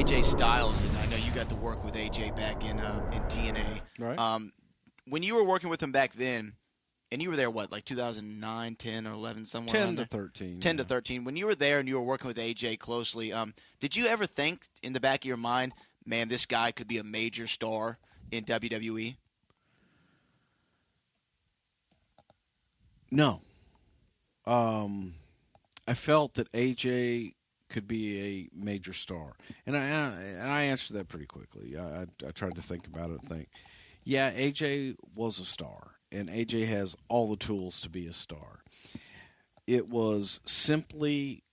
AJ Styles, and I know you got to work with AJ back in TNA. Right. When you were working with him back then, and you were there, what, like 2009, 10, or 11, somewhere 10 around to there? 13. 10 to 13. When you were there and you were working with AJ closely, did you ever think in the back of your mind, man, this guy could be a major star in WWE? No. I felt that AJ could be a major star, and I answered that pretty quickly. I tried to think about it and think, yeah, AJ was a star, and AJ has all the tools to be a star. It was simply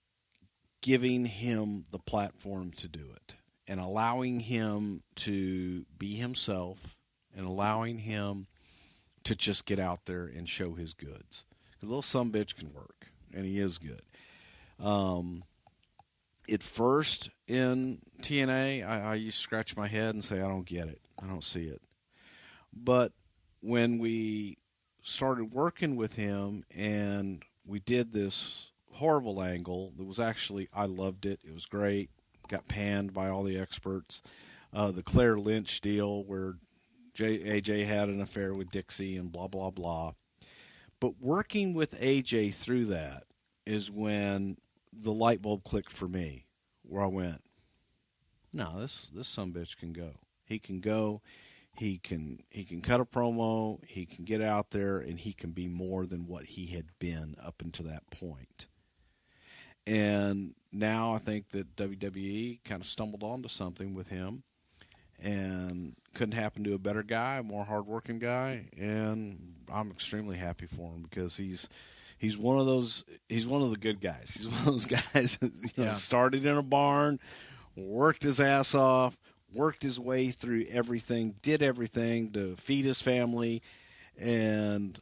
giving him the platform to do it, and allowing him to be himself, and allowing him to just get out there and show his goods. The little sumbitch can work, and he is good. At first in TNA, I used to scratch my head and say, I don't get it. I don't see it. But when we started working with him and we did this horrible angle that was actually, I loved it. It was great. Got panned by all the experts. The Claire Lynch deal where AJ had an affair with Dixie and blah, blah, blah. But working with AJ through that is when the light bulb clicked for me, where I went, no, this sumbitch can go. He can go. He can cut a promo. He can get out there, and he can be more than what he had been up until that point. And now I think that WWE kind of stumbled onto something with him, and couldn't happen to a better guy, a more hardworking guy, and I'm extremely happy for him because he's one of the good guys. He's one of those guys that started in a barn, worked his ass off, worked his way through everything, did everything to feed his family, and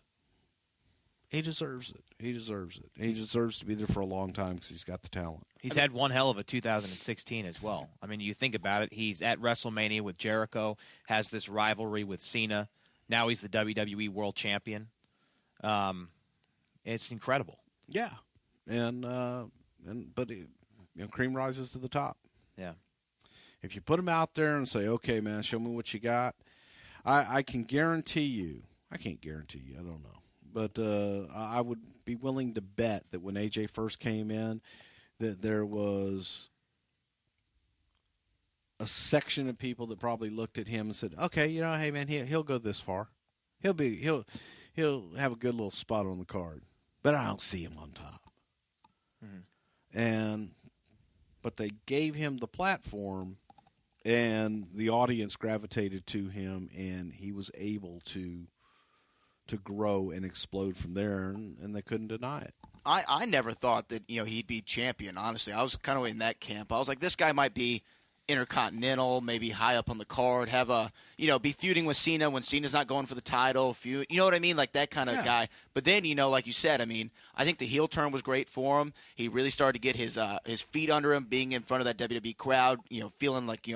he deserves it. He deserves it. He deserves to be there for a long time because he's got the talent. He's had one hell of a 2016 as well. I mean, you think about it, he's at WrestleMania with Jericho, has this rivalry with Cena. Now he's the WWE World Champion. It's incredible. Yeah, but cream rises to the top. Yeah. If you put him out there and say, "Okay, man, show me what you got," I can guarantee you. I can't guarantee you. I don't know, but I would be willing to bet that when AJ first came in, that there was a section of people that probably looked at him and said, "Okay, hey man, he'll go this far. He'll have a good little spot on the card, but I don't see him on top." Mm-hmm. But they gave him the platform, and the audience gravitated to him, and he was able to grow and explode from there, and they couldn't deny it. I never thought that he'd be champion. Honestly, I was kind of in that camp. I was like, this guy might be Intercontinental, maybe high up on the card, have be feuding with Cena when Cena's not going for the title. You know what I mean, like that kind of guy. But then like you said, I mean, I think the heel turn was great for him. He really started to get his feet under him, being in front of that WWE crowd. Feeling like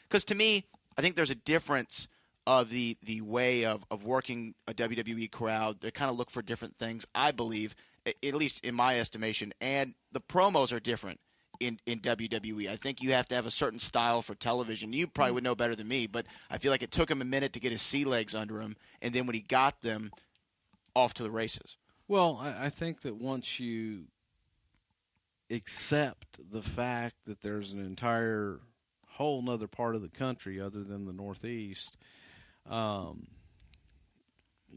because to me, I think there's a difference of the way of working a WWE crowd. They kind of look for different things, I believe, at least in my estimation, and the promos are different in WWE. I think you have to have a certain style for television. You probably would know better than me, but I feel like it took him a minute to get his sea legs under him, and then when he got them, off to the races. Well, I think that once you accept the fact that there's an entire whole nother part of the country other than the Northeast,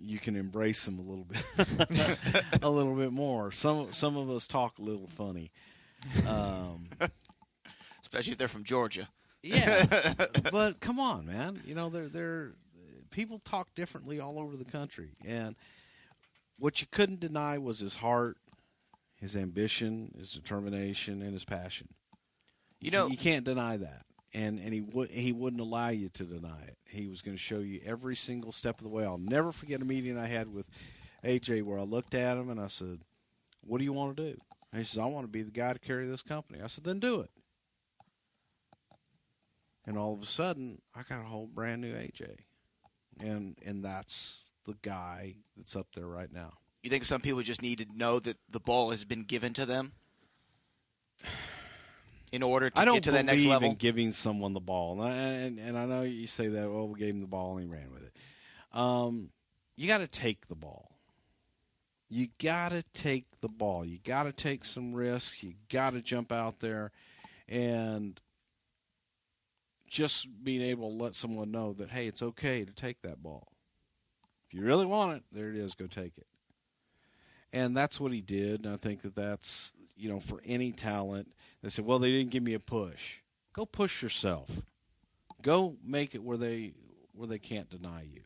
you can embrace them a little bit, a little bit more. Some of us talk a little funny, especially if they're from Georgia. Yeah, but come on, man. They're people talk differently all over the country, and what you couldn't deny was his heart, his ambition, his determination, and his passion. You can't deny that. And he wouldn't allow you to deny it. He was going to show you every single step of the way. I'll never forget a meeting I had with AJ where I looked at him and I said, "What do you want to do?" And he says, "I want to be the guy to carry this company." I said, "Then do it." And all of a sudden, I got a whole brand new AJ. And that's the guy that's up there right now. You think some people just need to know that the ball has been given to them? in order to I don't get to that next believe level? in giving someone the ball, and I know you say that. Well, we gave him the ball and he ran with it. You got to take the ball. You got to take the ball. You got to take some risks. You got to jump out there, and just being able to let someone know that, hey, it's okay to take that ball. If you really want it, there it is. Go take it. And that's what he did. And I think that's, for any talent, they said, well, they didn't give me a push. Go push yourself. Go make it where they can't deny you.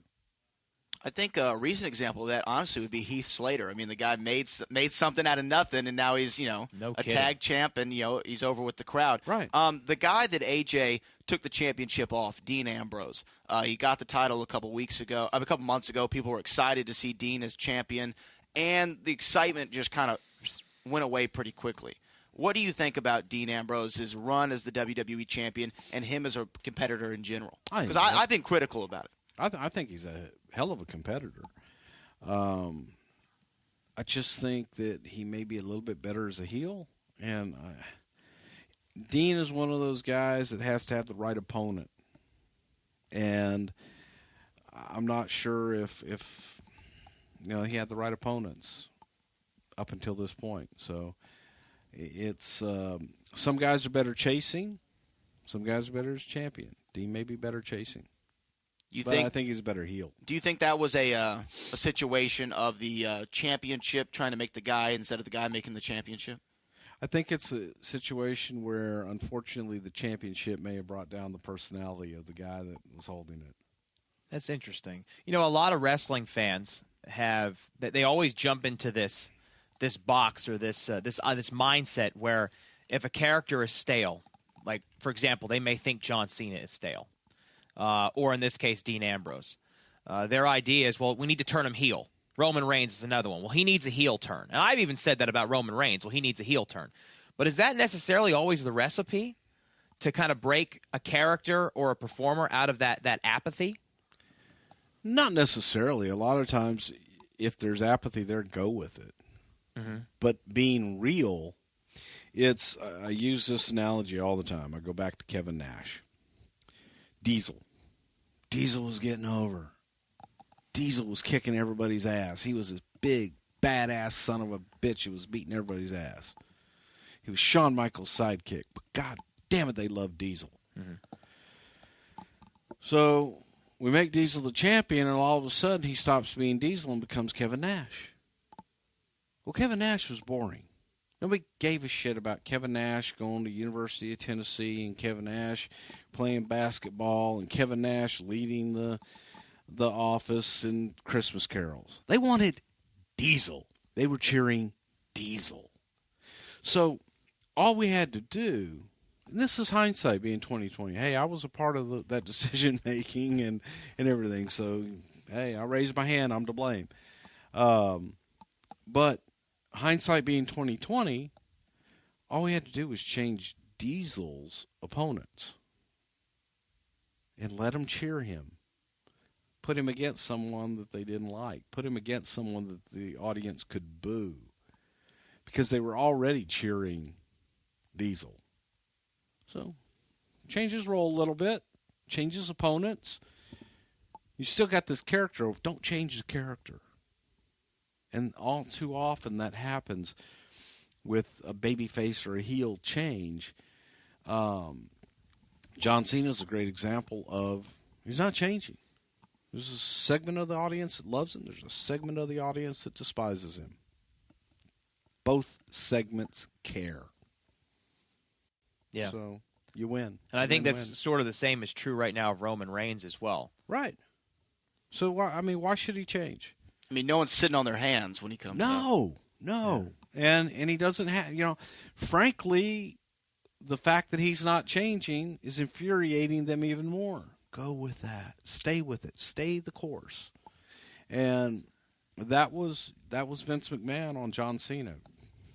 I think a recent example of that, honestly, would be Heath Slater. I mean, the guy made something out of nothing, and now he's, a tag champ, and, he's over with the crowd. Right. The guy that AJ took the championship off, Dean Ambrose, he got the title a couple months ago. People were excited to see Dean as champion, and the excitement just kind of went away pretty quickly. What do you think about Dean Ambrose's run as the WWE champion and him as a competitor in general? Because I've been critical about it. I think he's a hell of a competitor. I just think that he may be a little bit better as a heel. And Dean is one of those guys that has to have the right opponent. And I'm not sure if he had the right opponents up until this point. So it's some guys are better chasing. Some guys are better as champion. Dean may be better chasing. I think he's a better heel. Do you think that was a situation of the championship trying to make the guy instead of the guy making the championship? I think it's a situation where, unfortunately, the championship may have brought down the personality of the guy that was holding it. That's interesting. A lot of wrestling fans they always jump into this box or this mindset where if a character is stale, like, for example, they may think John Cena is stale. Or in this case, Dean Ambrose. Their idea is, well, we need to turn him heel. Roman Reigns is another one. Well, he needs a heel turn. And I've even said that about Roman Reigns. Well, he needs a heel turn. But is that necessarily always the recipe to kind of break a character or a performer out of that apathy? Not necessarily. A lot of times, if there's apathy there, go with it. Mm-hmm. But being real, I use this analogy all the time. I go back to Kevin Nash. Diesel was getting over. Diesel was kicking everybody's ass. He was this big, badass son of a bitch who was beating everybody's ass. He was Shawn Michaels' sidekick, but God damn it, they loved Diesel. Mm-hmm. So we make Diesel the champion, and all of a sudden he stops being Diesel and becomes Kevin Nash. Well, Kevin Nash was boring. Nobody gave a shit about Kevin Nash going to University of Tennessee and Kevin Nash playing basketball and Kevin Nash leading the office in Christmas carols. They wanted Diesel. They were cheering Diesel. So all we had to do, and this is hindsight being 2020. Hey, I was a part of that decision making and everything. So hey, I raised my hand. I'm to blame. But hindsight being 2020, all we had to do was change Diesel's opponents and let them cheer him. Put him against someone that they didn't like. Put him against someone that the audience could boo. Because they were already cheering Diesel. So, change his role a little bit. Change his opponents. You still got this character. Don't change the character. And all too often that happens with a babyface or a heel change. John Cena's a great example of he's not changing. There's a segment of the audience that loves him. There's a segment of the audience that despises him. Both segments care. Yeah. So you win. And I think that's sort of the same is true right now of Roman Reigns as well. Right. So why should he change? I mean, no one's sitting on their hands when he comes out. No. Yeah. And he doesn't have, frankly, the fact that he's not changing is infuriating them even more. Go with that. Stay with it. Stay the course. And that was Vince McMahon on John Cena.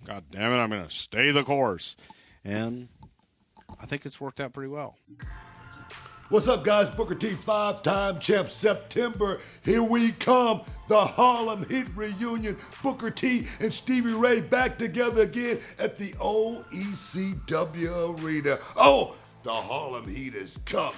God damn it, I'm going to stay the course. And I think it's worked out pretty well. What's up, guys? Booker T, 5-time champ. September, here we come. The Harlem Heat reunion. Booker T and Stevie Ray back together again at the old ECW arena. Oh, the Harlem Heat is coming.